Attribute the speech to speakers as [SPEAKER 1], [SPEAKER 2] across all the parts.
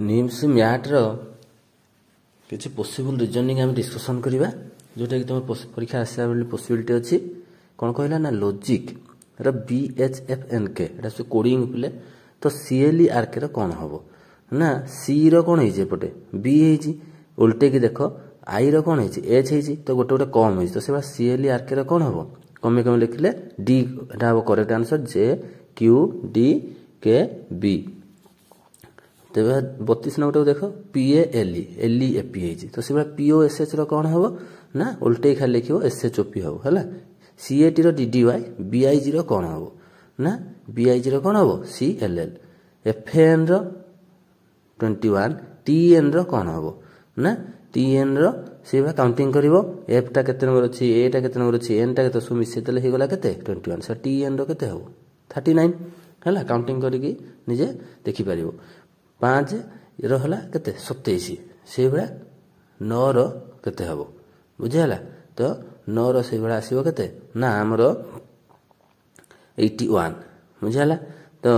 [SPEAKER 1] निम्स मैथ्र किसी possible reasoning आम discussion करवा जोटा कि तुम परीक्षा आसा पॉसिबिलिटी अच्छी कौन कहला ना लॉजिक BHFNK सब कोडिंग पे तो CLERK कौन हम ना सी कौन होपटे बी उल्टे की देख आई कौन एच तो गोटे गोटे कम हो तो से CLERK कौन हम कमे कमे लिखले डी हम करेक्ट आंसर JQDKB। तेज 32 नंबर देख PALE LEAP तो से POSH कौन हम ना उल्टे खाली लिख SHOP हम है CAT DDY BIG कौन हम ना BIG कौन हम CLL FAN 21 TN कौन हम ना TN से काउंटिंग कर F टा केते नंबर अच्छी A टा केते नंबर अच्छी N टा केते सब मिसेई देले हो गला केते 21 से TN केते हो 39 है काउंटिंग करके निजे देखि परिबो 5 रहा केते 27 से भाया 9 केते हम बुझेगा तो 9 से भाया आसो केते ना आमर 81 बुझेगा तो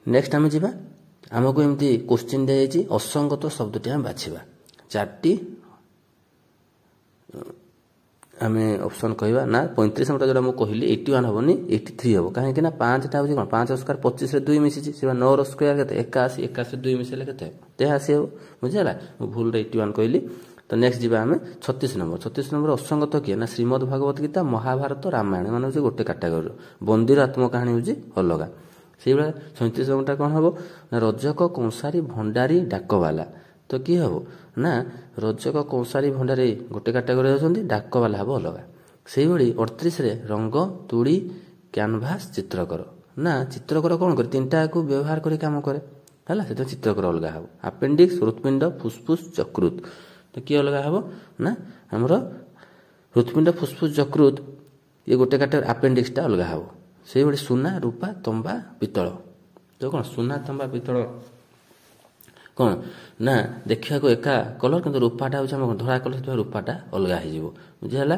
[SPEAKER 1] नेक्स्ट आम जा आमको एमती क्वेश्चन दिया जाए असंगत शब्दटी आम बाछा 4टी आम ऑप्शन कहवा ना 35 नंबर जो कहली 81 हेनी 83 हम कहीं 5 टा कौन 5 स्क्वायर 25 2 मिसी 9 स्क्वायर के 81 81 2 मिसेले के आसी हम बुझेगा भूल 81 कहली तो नेक्स्ट जी आम 36 नंबर असंगत किए ना श्रीमद भागवत गीता महाभारत रामायण मान हूँ गोटे कैटेगोरी बंदीर आत्मकाहानी हूँ अलग से 37 नंबर कौन हम ना रजक कंसारी भंडारी डाकवाला तो किए हम ना रजक कंसारी भंडारी गोटे कैटेगोरी होती डाकवाला हम अलग से 38 रंग तुड़ी कैनभास चित्रकर ना चित्रकर कौन करे 3टा को व्यवहार कर कम करे है से चित्रकर अलग हम आपेंडिक्स हृत्पिंड फुसफुस यकृत तो किए अलग हम ना आमर हृत्पिंड फुसफुस यकृत ये गोटे कैटेगोरी आपेंडिक्सटा अलग हम से सुना रूपा तंबा पितल तो कौन सुना तंबा पितल कौन ना देखा एका कलर कि रूपाटा हूँ धरा कलर रूपाटा अलग हो बुझेगा।